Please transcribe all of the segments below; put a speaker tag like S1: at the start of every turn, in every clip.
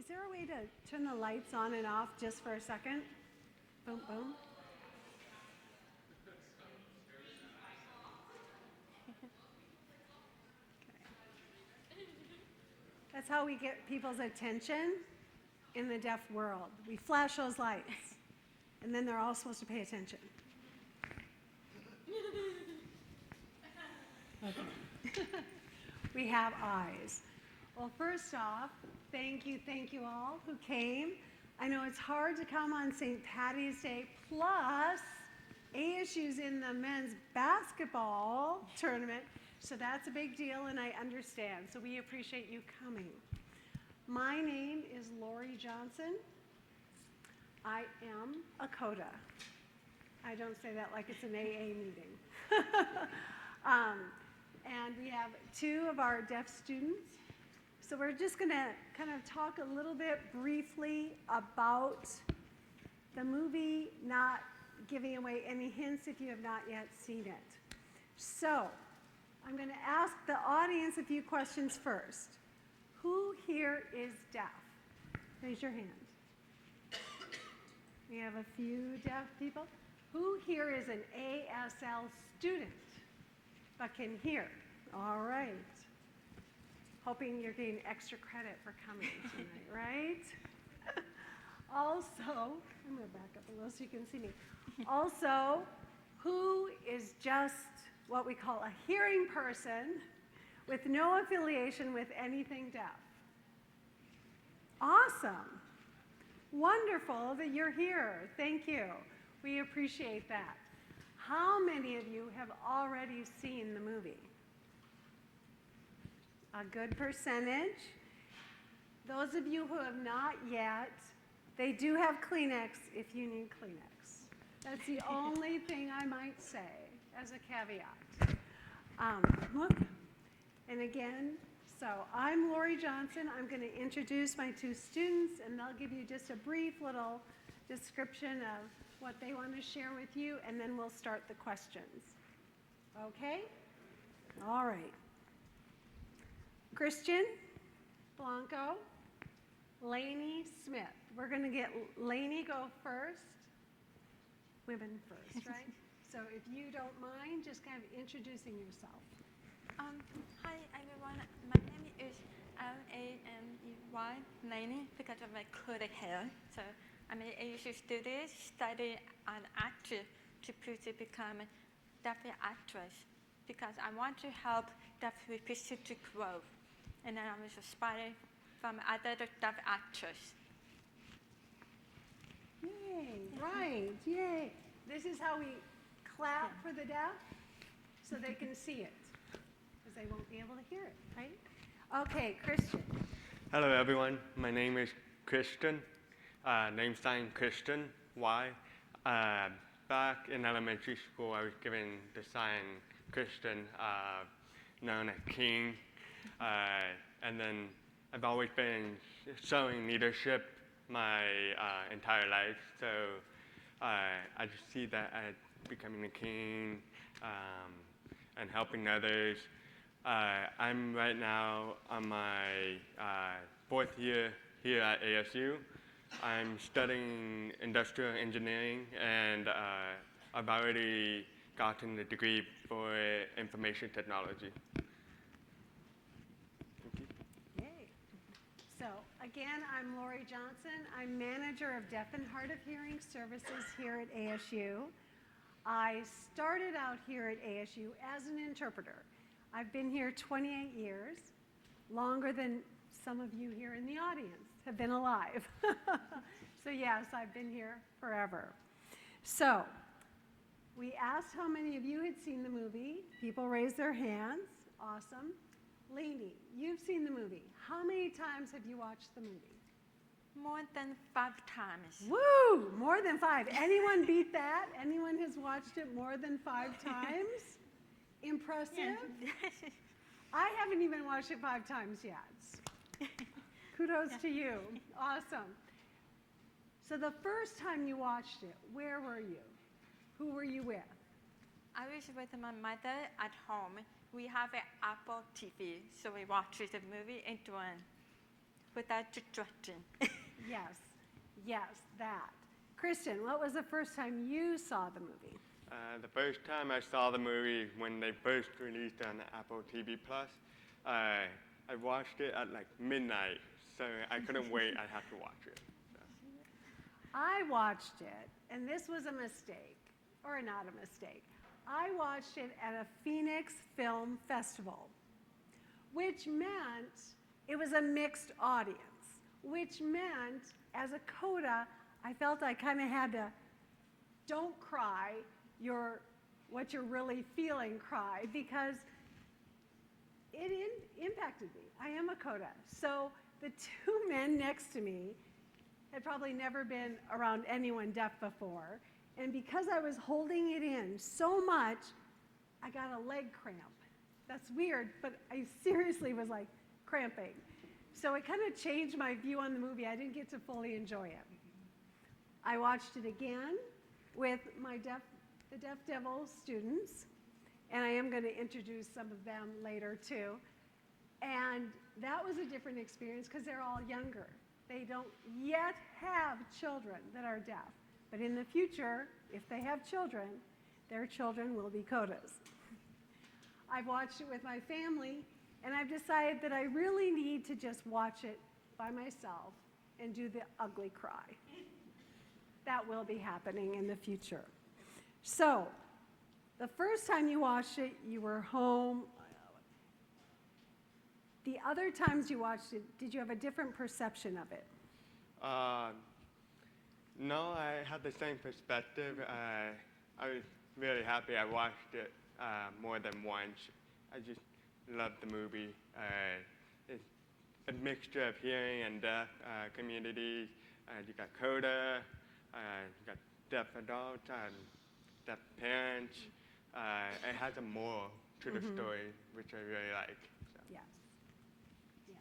S1: Is there a way to turn the lights on and off just for a second? Boom, boom. That's how we get people's attention in the deaf world. We flash those lights, and then they're all supposed to pay attention. Okay. We have eyes. Well, first off, thank you all who came. I know it's hard to come on St. Patty's Day, plus ASU's in the men's basketball tournament, so that's a big deal, and I understand. So we appreciate you coming. My name is Lori Johnson. I am a CODA. I don't say that like it's an AA meeting. And we have two of our deaf students. So we're just going to kind of talk a little bit briefly about the movie, not giving away any hints if you have not yet seen it. So I'm going to ask the audience a few questions first. Who here is deaf? Raise your hand. We have a few deaf people. Who here is an ASL student but can hear? All right. Hoping you're getting extra credit for coming tonight, right? Also, I'm going to back up a little so you can see me. Also, who is just what we call a hearing person with no affiliation with anything deaf? Awesome. Wonderful that you're here. Thank you. We appreciate that. How many of you have already seen the movie? A good percentage. Those of you who have not yet, they do have Kleenex if you need Kleenex. That's the only thing I might say as a caveat. And again, so I'm Lori Johnson. I'm going to introduce my two students, and they'll give you just a brief little description of what they want to share with you, and then we'll start the questions. Okay? All right. Christian Blanco, Lainey Smith. We're going to get Lainey go first. Women first, right? So if you don't mind, just kind of introducing yourself.
S2: Hi everyone, my name is L-A-N-E-Y, Lainey, because of my curly hair. So I'm an ASU student, studying an actor to become a deaf actress, because I want to help deaf people to grow. And then I was inspired from other deaf actors.
S1: Yay, right, yay. This is how we clap for the deaf so they can see it, because they won't be able to hear it, right? Okay, Christian.
S3: Hello everyone, my name is Christian, name sign Christian, Y. Back in elementary school, I was given the sign Christian, known as King. And then I've always been showing leadership my entire life. So I just see that as becoming a king and helping others. I'm right now on my fourth year here at ASU. I'm studying industrial engineering, and I've already gotten the degree for information technology.
S1: So again, I'm Lori Johnson. I'm manager of Deaf and Hard of Hearing Services here at ASU. I started out here at ASU as an interpreter. I've been here 28 years, longer than some of you here in the audience have been alive. So yes, I've been here forever. So we asked how many of you had seen the movie. People raised their hands. Awesome. Lainey, you've seen the movie. How many times have you watched the movie?
S2: More than 5 times.
S1: Woo! More than 5. Anyone beat that? Anyone has watched it more than 5 times? Impressive.
S2: Yes.
S1: I haven't even watched it 5 times yet. Kudos to you. Awesome. So the first time you watched it, where were you? Who were you with?
S2: I was with my mother at home. We have an Apple TV, so we watched the movie in one. without distracting.
S1: Yes, yes, that. Kristen, what was the first time you saw the movie?
S3: The first time I saw the movie when they first released it on Apple TV Plus, I watched it at like midnight, so I couldn't wait. I had to watch it. So.
S1: I watched it, and this was a mistake, or not a mistake. I watched it at a Phoenix Film Festival, which meant it was a mixed audience, which meant as a CODA, I felt I kind of had to, don't cry, what you're really feeling cry, because it impacted me. I am a CODA. So the two men next to me had probably never been around anyone deaf before. And because I was holding it in so much, I got a leg cramp. That's weird, but I seriously was like cramping. So it kind of changed my view on the movie. I didn't get to fully enjoy it. I watched it again with the Deaf Devil students, and I am going to introduce some of them later too. And that was a different experience because they're all younger. They don't yet have children that are deaf. But in the future, if they have children, their children will be CODAs. I've watched it with my family, and I've decided that I really need to just watch it by myself and do the ugly cry. That will be happening in the future. So, the first time you watched it, you were home. The other times you watched it, did you have a different perception of it?
S3: No, I had the same perspective. I was really happy I watched it more than once. I just loved the movie. It's a mixture of hearing and deaf communities. You got CODA, you got deaf adults, and deaf parents. It has a moral to the story, which I really like. So.
S1: Yes. Yes.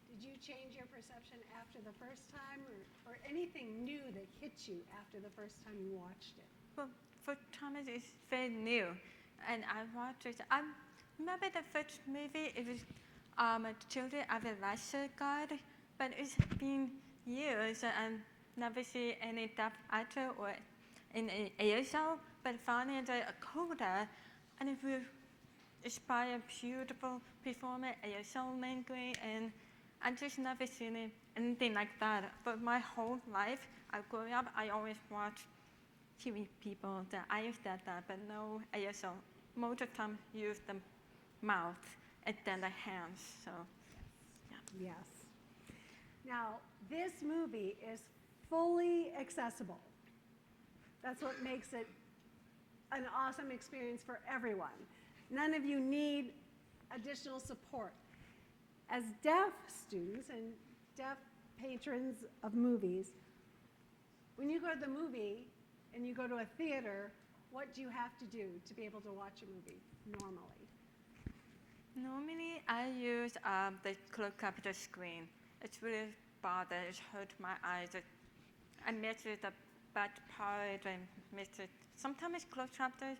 S1: Did you change your perception after the first time, or anything new that hit you after the first time you watched it?
S2: Well, for Thomas, it's very new, and I watched it. I remember the first movie. It was Children of the Lesser God, but it's been years, and I've never seen any deaf actor or in an ASL. But finally, a CODA, and it was inspired beautiful performance, ASL language, and I just never seen anything like that. But my whole life, I grew up, I always watched TV people that I used that, but no ASL. Most of the time, use the mouth and then the hands. So, yeah.
S1: Yes. Now, this movie is fully accessible. That's what makes it an awesome experience for everyone. None of you need additional support. As deaf students and deaf patrons of movies, when you go to the movie and you go to a theater, what do you have to do to be able to watch a movie normally?
S2: Normally, I use the closed capture screen. It's really bothered. It hurt my eyes. I missed the bad part. I missed it. Sometimes closed capture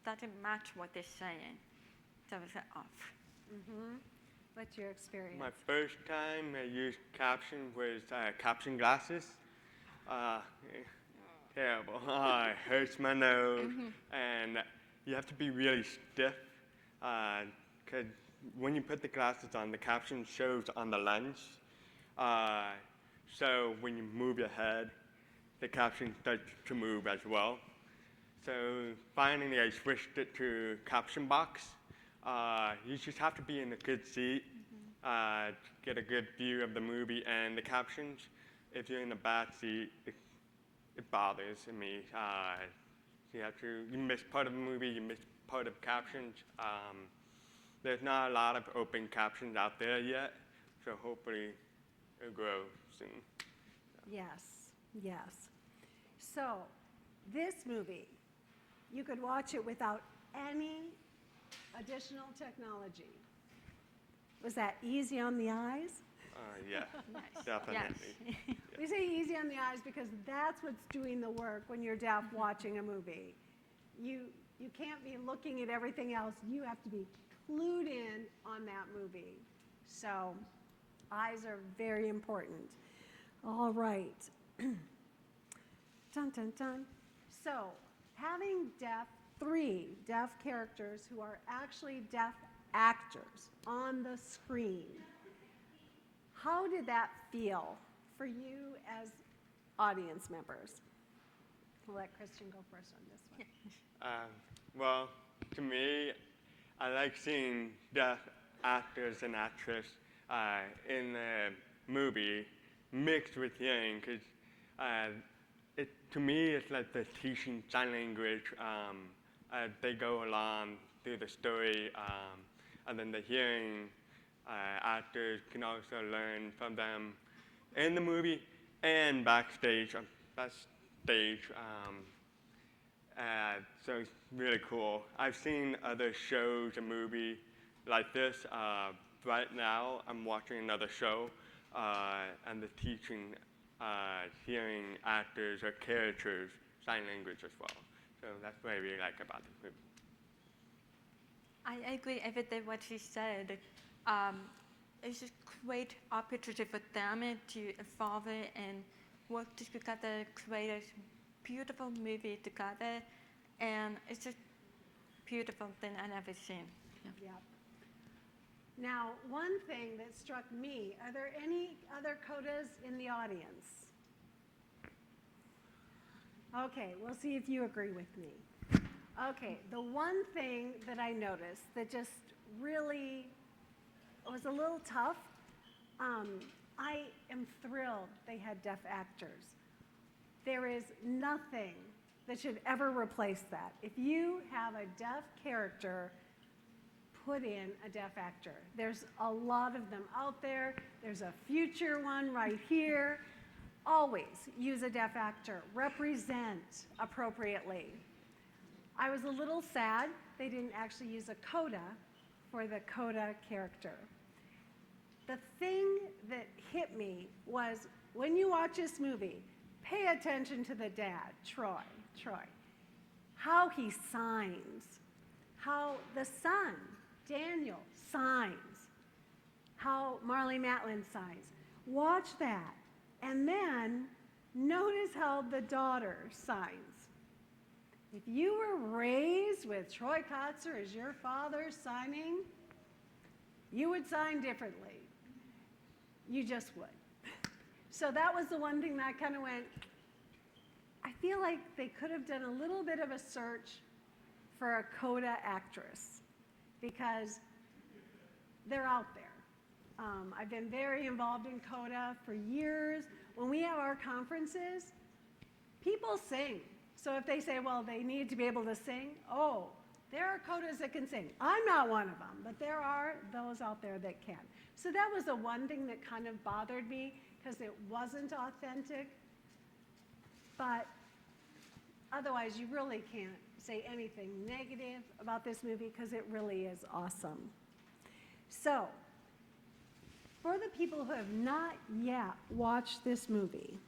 S2: doesn't match what they're saying. So it's off.
S1: What's your experience?
S3: My first time I used caption was caption glasses. Terrible. It hurts my nose, and you have to be really stiff, because when you put the glasses on, the caption shows on the lens. So when you move your head, the caption starts to move as well. So finally, I switched it to caption box. You just have to be in a good seat, get a good view of the movie and the captions. If you're in a bad seat, it bothers me. You miss part of the movie, you miss part of captions. There's not a lot of open captions out there yet, so hopefully it'll grow soon.
S1: Yes, yes. So, this movie, you could watch it without any additional technology. Was that easy on the eyes?
S3: Yeah, definitely.
S2: Yes.
S1: We say easy on the eyes because that's what's doing the work when you're deaf watching a movie. You can't be looking at everything else. You have to be clued in on that movie. So, Eyes are very important. All right. Dun, dun, dun. So, having three deaf characters who are actually deaf actors on the screen, how did that feel for you as audience members? We'll let Christian go first on this one.
S3: Well, to me, I like seeing deaf actors and actresses in the movie mixed with hearing, because to me, it's like they're teaching sign language as they go along through the story, and then the hearing actors can also learn from them in the movie and backstage. So it's really cool. I've seen other shows and movies like this. Right now, I'm watching another show, and they're teaching hearing actors or characters sign language as well. So that's what I really like about this movie.
S2: I agree everything what she said. It's a great opportunity for them to evolve and work together, create a beautiful movie together, and it's just beautiful thing I've ever seen.
S1: Yep. Now, one thing that struck me, are there any other CODAs in the audience? Okay, we'll see if you agree with me. Okay, the one thing that I noticed that just really was a little tough, I am thrilled they had deaf actors. There is nothing that should ever replace that. If you have a deaf character, put in a deaf actor. There's a lot of them out there. There's a future one right here. Always use a deaf actor. Represent appropriately. I was a little sad they didn't actually use a CODA for the CODA character. The thing that hit me was when you watch this movie, pay attention to the dad, Troy, how he signs, how the son, Daniel, signs, how Marley Matlin signs. Watch that, and then notice how the daughter signs. If you were raised with Troy Kotzer as your father signing, you would sign differently. You just would. So that was the one thing that I kind of went, I feel like they could have done a little bit of a search for a CODA actress because they're out there. I've been very involved in CODA for years. When we have our conferences, people sing. So if they say, well, they need to be able to sing, oh, there are CODAs that can sing. I'm not one of them, but there are those out there that can. So that was the one thing that kind of bothered me because it wasn't authentic. But otherwise, you really can't say anything negative about this movie because it really is awesome. So, for the people who have not yet watched this movie,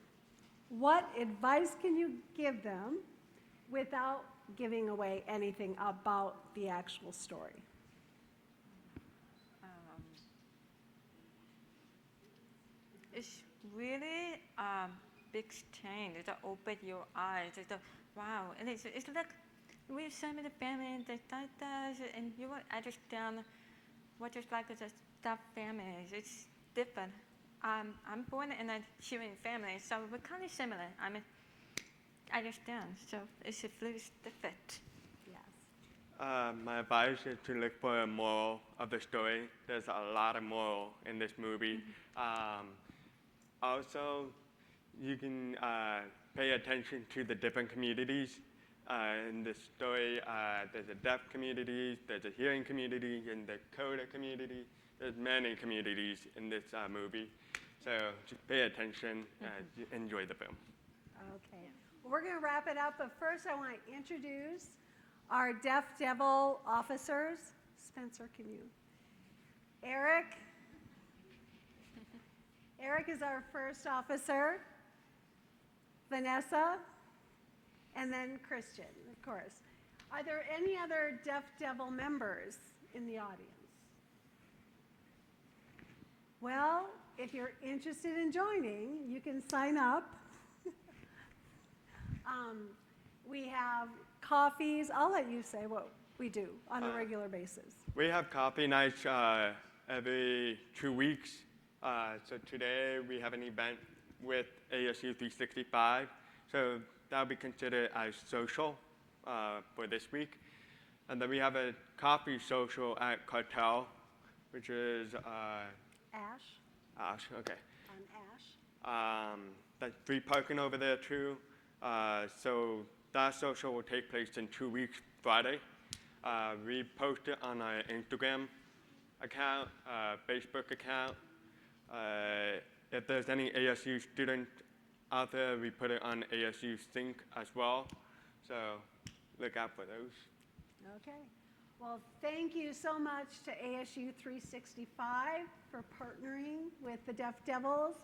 S1: what advice can you give them without giving away anything about the actual story?
S2: It's really big change. It opened your eyes. It's wow, and it's like we have so many families that like that, and you will understand what it's like as a tough family. It's different. I'm born in a Syrian family, so we're kind of similar. I mean, I understand. So it's really different.
S1: Yes.
S3: My advice is to look for a moral of the story. There's a lot of moral in this movie. Also, you can pay attention to the different communities. In this story, there's a deaf community, there's a hearing community, and the CODA community. There's many communities in this movie. So just pay attention, enjoy the film.
S1: Okay. Well, we're going to wrap it up, but first I want to introduce our Deaf Devil officers. Spencer, can you? Eric. Eric is our first officer. Vanessa. And then Christian, of course. Are there any other Deaf Devil members in the audience? Well, if you're interested in joining, you can sign up. We have coffees. I'll let you say what we do on a regular basis.
S3: We have coffee nights every 2 weeks. So today we have an event with ASU 365. So that'll be considered as social for this week. And then we have a coffee social at Cartel, which is
S1: Ash,
S3: Ash, okay.
S1: on Ash.
S3: That's free parking over there too. So that social will take place in 2 weeks, Friday. We post it on our Instagram account, Facebook account. If there's any ASU student out there, we put it on ASU Sync as well. So look out for those.
S1: Okay. Well, thank you so much to ASU 365 for partnering with the Deaf Devils.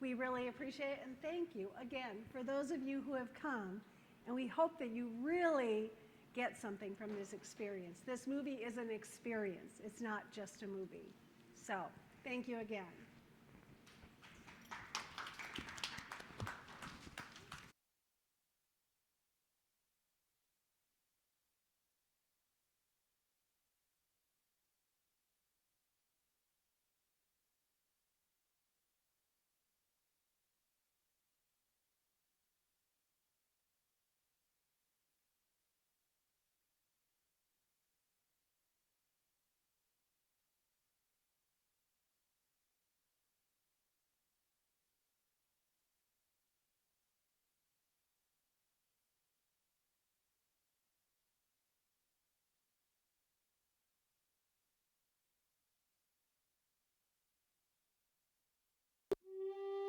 S1: We really appreciate it, and thank you again for those of you who have come, and we hope that you really get something from this experience. This movie is an experience. It's not just a movie. So, thank you again.